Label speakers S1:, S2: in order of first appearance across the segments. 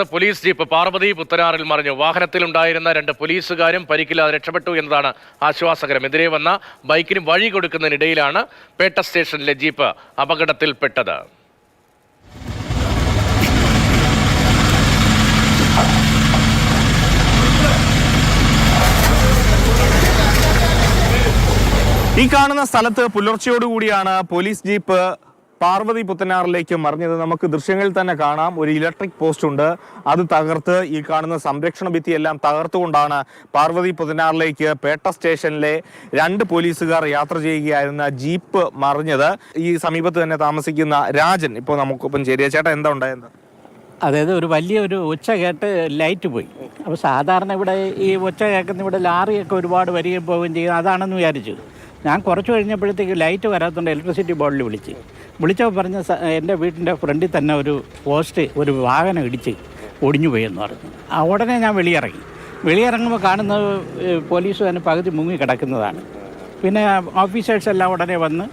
S1: സ്ഥലത്ത് police jeep Parvathi പുത്തനാറിൽ മറിഞ്ഞു. വാഹനത്തിലുണ്ടായിരുന്ന 2 പോലീസുകാരും പരിക്കില്ലാതെ രക്ഷപ്പെട്ടു എന്നതാണ് ആശ്വാസകരം. എതിരെ വന്ന ബൈക്കിന് വഴി കൊടുക്കുന്നതിനിടയിലാണ് പേട്ട സ്റ്റേഷനിലെ ജീപ്പ് അപകടത്തിൽപ്പെട്ടത്.
S2: ഈ കാണുന്ന സ്ഥലത്ത് പുലർച്ചയോടുകൂടിയാണ് പോലീസ് ജീപ്പ് പാർവതി പുത്തനാറിലേക്ക് മറിഞ്ഞത്. നമുക്ക് ദൃശ്യങ്ങളിൽ തന്നെ കാണാം. ഒരു ഇലക്ട്രിക് പോസ്റ്റ് ഉണ്ട്, അത് തകർത്ത് ഈ കാണുന്ന സംരക്ഷണ ഭിത്തിയെല്ലാം തകർത്തുകൊണ്ടാണ് പാർവതി പുത്തനാറിലേക്ക് പേട്ട സ്റ്റേഷനിലെ 2 പോലീസുകാർ യാത്ര ചെയ്യുകയായിരുന്ന ജീപ്പ് മറിഞ്ഞത്. ഈ സമീപത്ത് തന്നെ താമസിക്കുന്ന രാജൻ ഇപ്പോൾ നമുക്കൊപ്പം ചേരിയ. ചേട്ടാ, എന്താ ഉണ്ടായത്?
S3: അതായത് ഒരു വലിയൊരു ഒച്ച കേട്ട് ലൈറ്റ് പോയി. അപ്പോൾ സാധാരണ ഇവിടെ ഈ ഒച്ച കേൾക്കുന്ന ഇവിടെ ലാറിയൊക്കെ ഒരുപാട് വരികയും പോവുകയും ചെയ്യും, അതാണെന്ന് വിചാരിച്ചു. ഞാൻ കുറച്ച് കഴിഞ്ഞപ്പോഴത്തേക്ക് ലൈറ്റ് വരാത്തതുകൊണ്ട് ഇലക്ട്രിസിറ്റി ബോർഡിൽ വിളിച്ചപ്പോൾ പറഞ്ഞ എൻ്റെ വീട്ടിൻ്റെ ഫ്രണ്ടിൽ തന്നെ ഒരു പോസ്റ്റ് ഒരു വാഹനം ഇടിച്ച് ഒടിഞ്ഞു പോയി എന്ന് പറഞ്ഞു. ഉടനെ ഞാൻ വെളിയിറങ്ങുമ്പോൾ കാണുന്നത് പോലീസ് തന്നെ പകുതി മുങ്ങി കിടക്കുന്നതാണ്. പിന്നെ ഓഫീസേഴ്സ് എല്ലാം ഉടനെ വന്ന്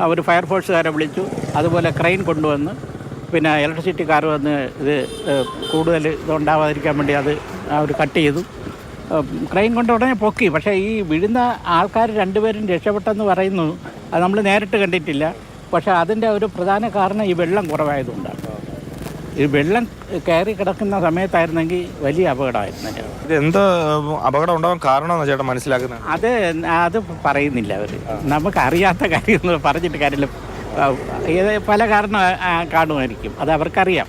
S3: അവർ ഫയർഫോഴ്സുകാരെ വിളിച്ചു. അതുപോലെ ക്രെയിൻ കൊണ്ടുവന്ന് പിന്നെ ഇലക്ട്രിസിറ്റി കാർ വന്ന് ഇത് കൂടുതൽ ഇതുണ്ടാവാതിരിക്കാൻ വേണ്ടി അത് അവർ കട്ട് ചെയ്തു. ക്രെയിൻ കൊണ്ട് ഉടനെ പൊക്കി. പക്ഷേ ഈ വീഴുന്ന ആൾക്കാർ 2 പേരും രക്ഷപ്പെട്ടെന്ന് പറയുന്നു. അത് നമ്മൾ നേരിട്ട് കണ്ടിട്ടില്ല. പക്ഷേ അതിൻ്റെ ഒരു പ്രധാന കാരണം ഈ വെള്ളം കുറവായതുകൊണ്ടാണ്. ഈ വെള്ളം കയറി കിടക്കുന്ന സമയത്തായിരുന്നെങ്കിൽ വലിയ അപകടമായിരുന്നു.
S2: എന്ത് അപകടം ഉണ്ടാകാൻ കാരണമെന്ന് ചേട്ടാ മനസ്സിലാക്കുന്നത്?
S3: അത് പറയുന്നില്ല അവർ. നമുക്കറിയാത്ത കാര്യം പറഞ്ഞിട്ട് കാര്യമില്ല. പല കാരണം കാണുമായിരിക്കും, അത് അവർക്കറിയാം,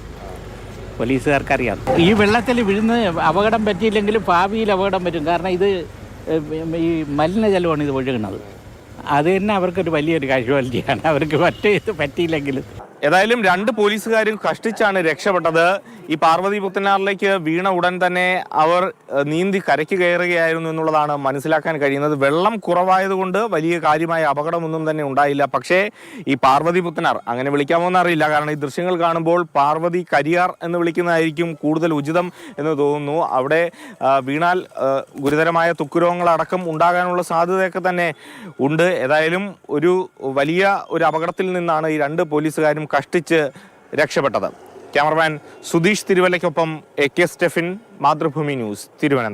S3: പോലീസുകാർക്കറിയാം. ഈ വെള്ളത്തിൽ വീഴുന്ന അപകടം പറ്റിയില്ലെങ്കിലും ഭാവിയിൽ അപകടം പറ്റും. കാരണം ഇത് ഈ മലിനജലമാണ് ഇത് ഒഴുകുന്നത്. അത് തന്നെ അവർക്കൊരു വലിയൊരു കാഷ്വാലിറ്റിയാണ്. അവർക്ക് പറ്റിയില്ലെങ്കിലും.
S2: ഏതായാലും 2 പോലീസുകാരും കഷ്ടിച്ചാണ് രക്ഷപ്പെട്ടത്. ഈ പാർവതി പുത്തനാറിലേക്ക് വീണ ഉടൻ തന്നെ അവർ നീന്തി കരയ്ക്ക് കയറുകയായിരുന്നു എന്നുള്ളതാണ് മനസ്സിലാക്കാൻ കഴിയുന്നത്. വെള്ളം കുറവായതുകൊണ്ട് വലിയ കാര്യമായ അപകടമൊന്നും തന്നെ ഉണ്ടായില്ല. പക്ഷേ ഈ പാർവതി പുത്തനാർ അങ്ങനെ വിളിക്കാമോ എന്നറിയില്ല. കാരണം ഈ ദൃശ്യങ്ങൾ കാണുമ്പോൾ പാർവതി കരിയാർ എന്ന് വിളിക്കുന്നതായിരിക്കും കൂടുതൽ ഉചിതം എന്ന് തോന്നുന്നു. അവിടെ വീണാൽ ഗുരുതരമായ ത്വക്കുരോഗങ്ങളടക്കം ഉണ്ടാകാനുള്ള സാധ്യതയൊക്കെ തന്നെ ഉണ്ട്. ഏതായാലും ഒരു വലിയ ഒരു അപകടത്തിൽ നിന്നാണ് ഈ 2 പോലീസുകാരും കഷ്ടിച്ച് രക്ഷപ്പെട്ടത്. ക്യാമറമാൻ സുധീഷ് തിരുവല്ലയ്ക്കൊപ്പം AK സ്റ്റെഫിൻ, മാതൃഭൂമി ന്യൂസ്, തിരുവനന്തപുരം.